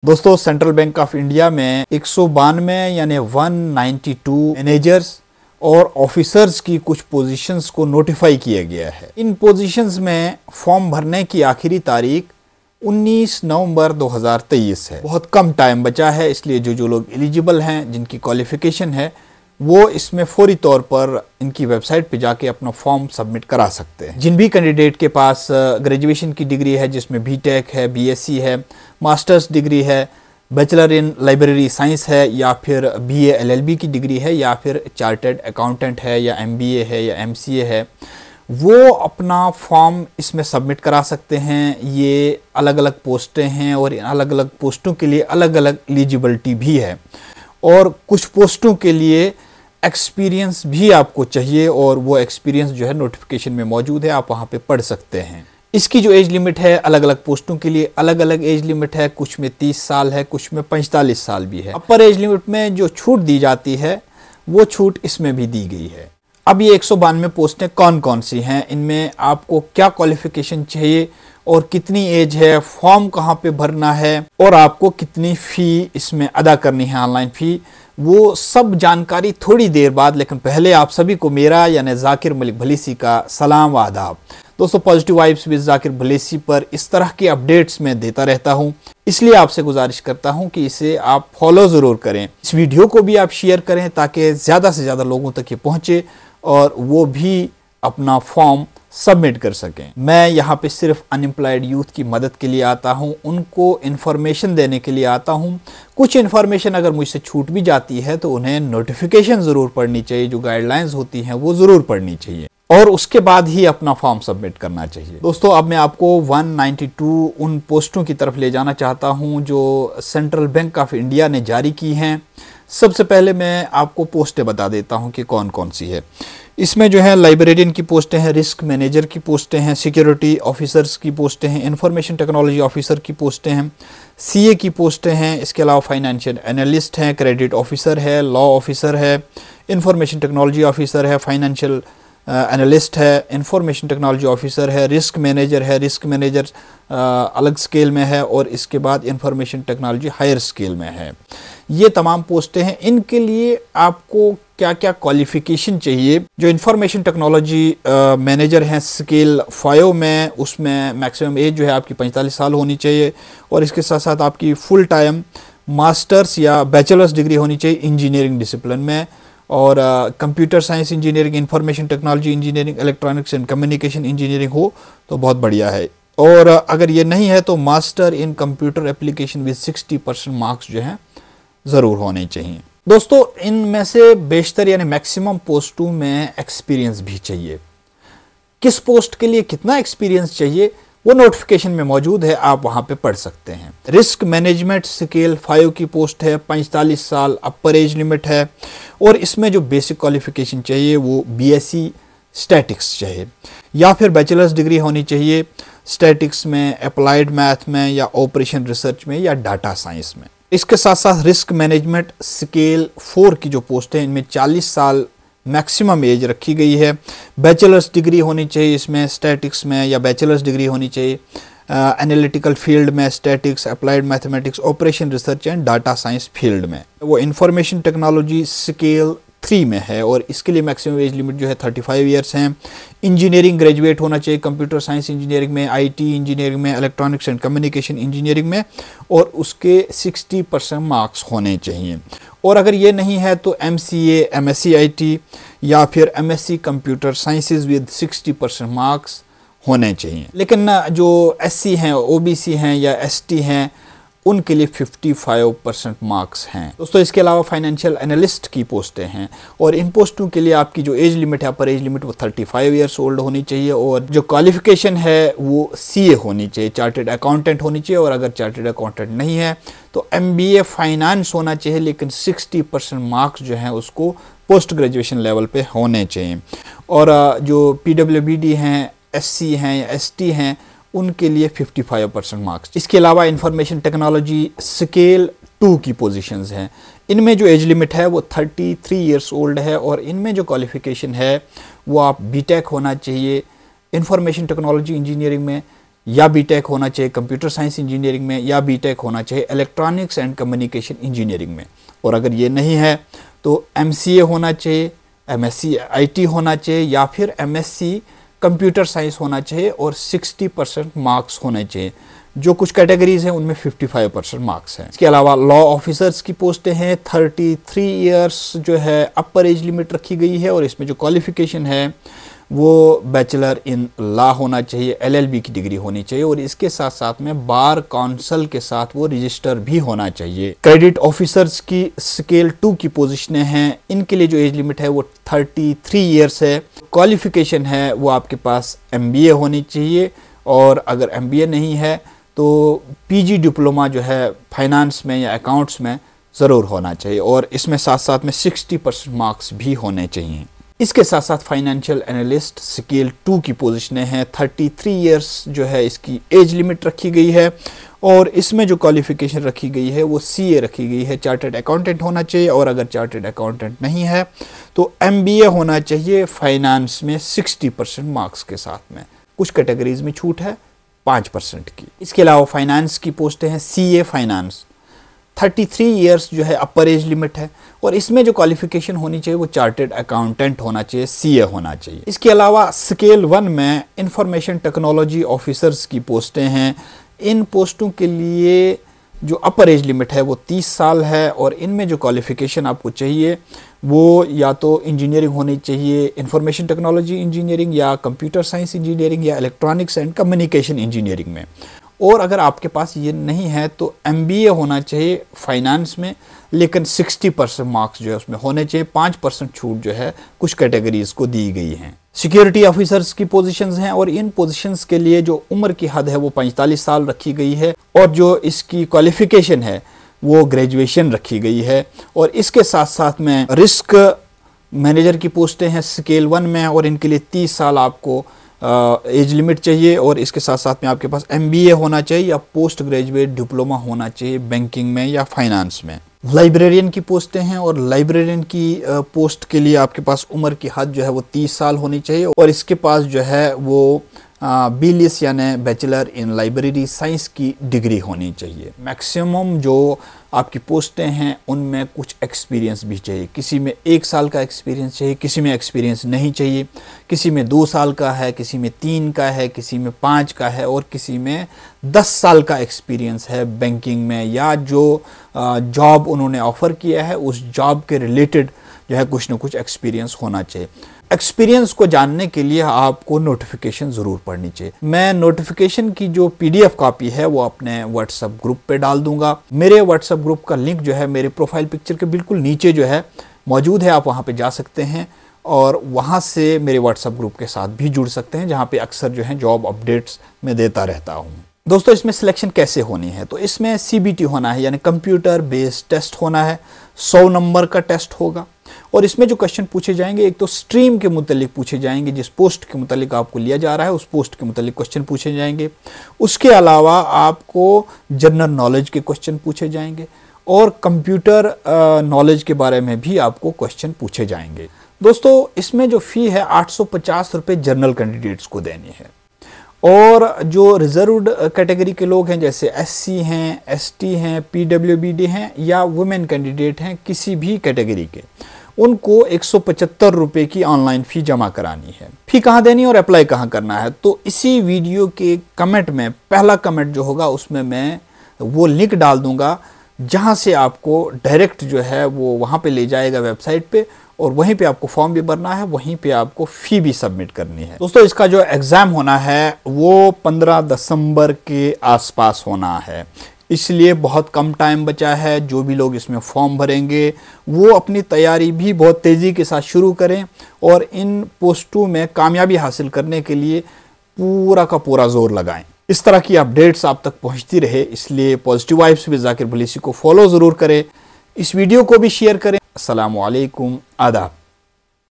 दोस्तों, central bank of India में 192 यानी 192 मैनेजर्स और ऑफिसर्स की कुछ पोजीशंस को नोटिफाई किया गया है। इन पोजीशंस में फॉर्म भरने की आखिरी तारीख 19 नवंबर 2023 है। बहुत कम टाइम बचा है, इसलिए जो लोग एलिजिबल हैं, जिनकी क्वालिफिकेशन है, वो इसमें फौरी तौर पर इनकी वेबसाइट पे जाके अपना फॉर्म सबमिट करा सकते हैं। जिन भी कैंडिडेट के पास ग्रेजुएशन की डिग्री है, जिसमें बीटेक है, बीएससी है, मास्टर्स डिग्री है, बैचलर इन लाइब्रेरी साइंस है, या फिर बीए एलएलबी की डिग्री है, या फिर चार्टर्ड अकाउंटेंट है, या एमबीए है, या एमसीए है, वो अपना फॉर्म इसमें सबमिट करा सकते हैं। ये अलग अलग पोस्टें हैं और इन अलग अलग पोस्टों के लिए अलग अलग एलिजिबिलिटी भी है, और कुछ पोस्टों के लिए एक्सपीरियंस भी आपको चाहिए, और वो एक्सपीरियंस जो है नोटिफिकेशन में मौजूद है, आप वहाँ पे पढ़ सकते हैं। इसकी जो एज लिमिट है, अलग अलग पोस्टों के लिए अलग अलग एज लिमिट है। कुछ में 30 साल है, कुछ में 45 साल भी है। अपर एज लिमिट में जो छूट दी जाती है, वो छूट इसमें भी दी गई है। अब ये 192 पोस्टें कौन कौन सी हैं, इनमें आपको क्या क्वालिफिकेशन चाहिए और कितनी एज है, फॉर्म कहाँ पे भरना है, और आपको कितनी फ़ी इसमें अदा करनी है, ऑनलाइन फ़ी, वो सब जानकारी थोड़ी देर बाद। लेकिन पहले आप सभी को मेरा यानी जाकिर मलिक भलीसी का सलाम व आदाब। दोस्तों, पॉजिटिव वाइब्स विद जाकिर भलीसी पर इस तरह के अपडेट्स मैं देता रहता हूं, इसलिए आपसे गुजारिश करता हूं कि इसे आप फॉलो ज़रूर करें। इस वीडियो को भी आप शेयर करें ताकि ज़्यादा से ज़्यादा लोगों तक ये पहुँचे और वो भी अपना फॉर्म सबमिट कर सकें। मैं यहाँ पे सिर्फ अनएम्प्लॉयड यूथ की मदद के लिए आता हूँ, उनको इन्फॉर्मेशन देने के लिए आता हूँ। कुछ इन्फॉर्मेशन अगर मुझसे छूट भी जाती है तो उन्हें नोटिफिकेशन ज़रूर पढ़नी चाहिए, जो गाइडलाइंस होती हैं वो ज़रूर पढ़नी चाहिए, और उसके बाद ही अपना फॉर्म सबमिट करना चाहिए। दोस्तों, अब मैं आपको 192 उन पोस्टों की तरफ ले जाना चाहता हूँ जो सेंट्रल बैंक ऑफ इंडिया ने जारी की हैं। सबसे पहले मैं आपको पोस्टें बता देता हूँ कि कौन कौन सी है। इसमें जो है लाइब्रेरियन की पोस्टें हैं, रिस्क मैनेजर की पोस्टें हैं, सिक्योरिटी ऑफिसर्स की पोस्टें हैं, इंफॉर्मेशन टेक्नोलॉजी ऑफिसर की पोस्टें हैं, सीए की पोस्टें हैं। इसके अलावा फाइनेंशियल एनालिस्ट हैं, क्रेडिट ऑफिसर है, लॉ ऑफिसर है, इंफॉर्मेशन टेक्नोलॉजी ऑफिसर है, फाइनेंशियल एनालिस्ट है, इंफॉर्मेशन टेक्नोलॉजी ऑफिसर है, रिस्क मैनेजर है। रिस्क मैनेजर अलग स्केल में है, और इसके बाद इंफॉर्मेशन टेक्नोलॉजी हायर स्केल में है। ये तमाम पोस्टें हैं। इनके लिए आपको क्या क्या क्वालिफिकेशन चाहिए? जो इंफॉर्मेशन टेक्नोलॉजी मैनेजर हैं स्केल 5 में, उसमें मैक्सिमम एज जो है आपकी 45 साल होनी चाहिए, और इसके साथ साथ आपकी फुल टाइम मास्टर्स या बैचलर्स डिग्री होनी चाहिए इंजीनियरिंग डिसिप्लिन में, और computer science engineering, information technology engineering, electronics and communication engineering हो तो बहुत बढ़िया है। और अगर ये नहीं है तो master in computer application with 60% marks जो हैं ज़रूर होने चाहिए। दोस्तों, इनमें से बेशतर यानी मैक्सिमम पोस्टों में एक्सपीरियंस भी चाहिए। किस पोस्ट के लिए कितना एक्सपीरियंस चाहिए वो नोटिफिकेशन में मौजूद है, आप वहां पे पढ़ सकते हैं। रिस्क मैनेजमेंट स्केल 5 की पोस्ट है, 45 साल अपर एज लिमिट है, और इसमें जो बेसिक क्वालिफिकेशन चाहिए वो बीएससी स्टैटिक्स चाहिए, या फिर बैचलर्स डिग्री होनी चाहिए स्टैटिक्स में, अप्लाइड मैथ में, या ऑपरेशन रिसर्च में, या डाटा साइंस में। इसके साथ साथ रिस्क मैनेजमेंट स्केल 4 की जो पोस्ट है, इनमें 40 साल मैक्सिमम एज रखी गई है। बैचलर्स डिग्री होनी चाहिए इसमें स्टैटिक्स में, या बैचलर्स डिग्री होनी चाहिए एनालिटिकल फील्ड में, statics, applied mathematics, operation research and data science field में। वो इंफॉर्मेशन टेक्नोलॉजी स्केल 3 में है, और इसके लिए मैक्सिमम एज लिमिट जो है 35 ईयर्स हैं। इंजीनियरिंग ग्रेजुएट होना चाहिए, कंप्यूटर साइंस इंजीनियरिंग में, आईटी इंजीनियरिंग में, इलेक्ट्रॉनिक्स एंड कम्युनिकेशन इंजीनियरिंग में, और उसके 60% मार्क्स होने चाहिए। और अगर ये नहीं है तो एमसीए, एमएससी आईटी, या फिर MSc computer sciences with 60% marks होने चाहिए। लेकिन जो एससी हैं, ओबीसी हैं, या एसटी हैं, उनके लिए 55% मार्क्स हैं। दोस्तों, इसके अलावा फाइनेंशियल एनालिस्ट की पोस्टें हैं, और इन पोस्टों के लिए आपकी जो एज लिमिट है, अपर एज लिमिट, वो 35 ईयर्स ओल्ड होनी चाहिए, और जो क्वालिफिकेशन है वो सीए होनी चाहिए, चार्टर्ड अकाउंटेंट होनी चाहिए, और अगर चार्टर्ड अकाउंटेंट नहीं है तो एमबीए फाइनेंस होना चाहिए, लेकिन 60% मार्क्स जो हैं उसको पोस्ट ग्रेजुएशन लेवल पे होने चाहिए। और जो पीडब्ल्यूबीडी हैं, एससी हैं, या एसटी हैं, उनके लिए 55% मार्क्स। इसके अलावा इंफॉर्मेशन टेक्नोलॉजी स्केल 2 की पोजीशंस हैं। इनमें जो एज लिमिट है वो 33 ईयर्स ओल्ड है, और इनमें जो क्वालिफिकेशन है वो आप बीटेक होना चाहिए इंफॉर्मेशन टेक्नोलॉजी इंजीनियरिंग में, या बीटेक होना चाहिए कंप्यूटर साइंस इंजीनियरिंग में, या बीटेक होना चाहिए इलेक्ट्रॉनिक्स एंड कम्युनिकेशन इंजीनियरिंग में। और अगर ये नहीं है तो एमसीए होना चाहिए, एमएससी आईटी होना चाहिए, या फिर एमएससी कंप्यूटर साइंस होना चाहिए और 60% मार्क्स होने चाहिए। जो कुछ कैटेगरीज हैं उनमें 55% मार्क्स हैं। इसके अलावा लॉ ऑफिसर्स की पोस्टें हैं, 33 इयर्स जो है अपर एज लिमिट रखी गई है, और इसमें जो क्वालिफिकेशन है वो बैचलर इन लॉ होना चाहिए, एलएलबी की डिग्री होनी चाहिए, और इसके साथ साथ में बार काउंसिल के साथ वो रजिस्टर भी होना चाहिए। क्रेडिट ऑफिसर्स की स्केल 2 की पोजीशनें हैं, इनके लिए जो एज लिमिट है वो 33 इयर्स है। क्वालिफिकेशन है वो आपके पास एमबीए होनी चाहिए, और अगर एमबीए नहीं है तो पीजी डिप्लोमा जो है फाइनेंस में या अकाउंट्स में ज़रूर होना चाहिए, और इसमें साथ साथ में 60% मार्क्स भी होने चाहिए। इसके साथ साथ फाइनेंशियल एनालिस्ट स्केल 2 की पोजीशनें हैं, 33 इयर्स जो है इसकी एज लिमिट रखी गई है, और इसमें जो क्वालिफिकेशन रखी गई है वो सीए रखी गई है, चार्टर्ड अकाउंटेंट होना चाहिए, और अगर चार्टर्ड अकाउंटेंट नहीं है तो एमबीए होना चाहिए फाइनेंस में 60% मार्क्स के साथ में। कुछ कैटेगरीज में छूट है 5% की। इसके अलावा फाइनेंस की पोस्टें हैं सीए फाइनेंस, 33 इयर्स जो है अपर एज लिमिट है, और इसमें जो क्वालिफिकेशन होनी चाहिए वो चार्टर्ड अकाउंटेंट होना चाहिए, सीए होना चाहिए। इसके अलावा स्केल 1 में इंफॉर्मेशन टेक्नोलॉजी ऑफिसर्स की पोस्टें हैं। इन पोस्टों के लिए जो अपर एज लिमिट है वो 30 साल है, और इनमें जो क्वालिफिकेशन आपको चाहिए वो या तो इंजीनियरिंग होनी चाहिए, इंफॉर्मेशन टेक्नोलॉजी इंजीनियरिंग या कंप्यूटर साइंस इंजीनियरिंग या इलेक्ट्रॉनिक्स एंड कम्युनिकेशन इंजीनियरिंग में। और अगर आपके पास ये नहीं है तो एमबीए होना चाहिए फाइनेंस में, लेकिन 60% मार्क्स जो है उसमें होने चाहिए। 5% छूट जो है कुछ कैटेगरीज को दी गई हैं। सिक्योरिटी ऑफिसर्स की पोजीशंस हैं, और इन पोजीशंस के लिए जो उम्र की हद है वो 45 साल रखी गई है, और जो इसकी क्वालिफिकेशन है वो ग्रेजुएशन रखी गई है। और इसके साथ साथ में रिस्क मैनेजर की पोस्टें हैं स्केल 1 में, और इनके लिए 30 साल आपको एज लिमिट चाहिए, और इसके साथ साथ में आपके पास एमबीए होना चाहिए या पोस्ट ग्रेजुएट डिप्लोमा होना चाहिए बैंकिंग में या फाइनेंस में। लाइब्रेरियन की पोस्टें हैं, और लाइब्रेरियन की पोस्ट के लिए आपके पास उम्र की हद जो है वो 30 साल होनी चाहिए, और इसके पास जो है वो बीलिस यानी बैचलर इन लाइब्रेरी साइंस की डिग्री होनी चाहिए। मैक्सिमम जो आपकी पोस्टें हैं उनमें कुछ एक्सपीरियंस भी चाहिए। किसी में 1 साल का एक्सपीरियंस चाहिए, किसी में एक्सपीरियंस नहीं चाहिए, किसी में 2 साल का है, किसी में 3 का है, किसी में 5 का है, और किसी में 10 साल का एक्सपीरियंस है बैंकिंग में, या जो जॉब उन्होंने ऑफ़र किया है उस जॉब के रिलेटेड जो है कुछ ना कुछ एक्सपीरियंस होना चाहिए। एक्सपीरियंस को जानने के लिए आपको नोटिफिकेशन ज़रूर पढ़नी चाहिए। मैं नोटिफिकेशन की जो पीडीएफ कॉपी है वो अपने व्हाट्सएप ग्रुप पे डाल दूंगा। मेरे व्हाट्सएप ग्रुप का लिंक जो है मेरे प्रोफाइल पिक्चर के बिल्कुल नीचे जो है मौजूद है, आप वहाँ पे जा सकते हैं, और वहाँ से मेरे व्हाट्सएप ग्रुप के साथ भी जुड़ सकते हैं, जहाँ पे अक्सर जो है जॉब अपडेट्स मैं देता रहता हूँ। दोस्तों, इसमें सिलेक्शन कैसे होनी है, तो इसमें सीबीटी होना है, यानी कंप्यूटर बेस्ड टेस्ट होना है। 100 नंबर का टेस्ट होगा, और इसमें जो क्वेश्चन पूछे जाएंगे एक तो स्ट्रीम के मुतालिक पूछे जाएंगे, जिस पोस्ट के मुतालिक आपको लिया जा रहा है उस पोस्ट के मुतालिक क्वेश्चन पूछे जाएंगे। उसके अलावा आपको जनरल नॉलेज के क्वेश्चन पूछे जाएंगे, और कंप्यूटर नॉलेज के बारे में भी आपको क्वेश्चन पूछे जाएंगे। दोस्तों, इसमें जो फ़ी है 850 रुपये जनरल कैंडिडेट्स को देनी है, और जो रिजर्व्ड कैटेगरी के लोग हैं जैसे एससी हैं, एसटी हैं, पीडब्ल्यूबीडी हैं, या वुमेन कैंडिडेट हैं किसी भी कैटेगरी के, उनको 175 रुपये की ऑनलाइन फ़ी जमा करानी है। फ़ी कहाँ देनी है और अप्लाई कहाँ करना है, तो इसी वीडियो के कमेंट में पहला कमेंट जो होगा उसमें मैं वो लिंक डाल दूंगा, जहाँ से आपको डायरेक्ट जो है वो वहाँ पे ले जाएगा वेबसाइट पे, और वहीं पे आपको फॉर्म भी भरना है, वहीं पे आपको फ़ी भी सबमिट करनी है। दोस्तों, इसका जो एग्ज़ाम होना है वो 15 दिसंबर के आसपास होना है, इसलिए बहुत कम टाइम बचा है। जो भी लोग इसमें फॉर्म भरेंगे वो अपनी तैयारी भी बहुत तेज़ी के साथ शुरू करें, और इन पोस्टों में कामयाबी हासिल करने के लिए पूरा का पूरा जोर लगाएं। इस तरह की अपडेट्स आप तक पहुंचती रहे, इसलिए पॉजिटिव वाइब्स विद जाकिर भलीसी को फॉलो ज़रूर करें, इस वीडियो को भी शेयर करें। अस्सलामु अलैकुम, आदाब।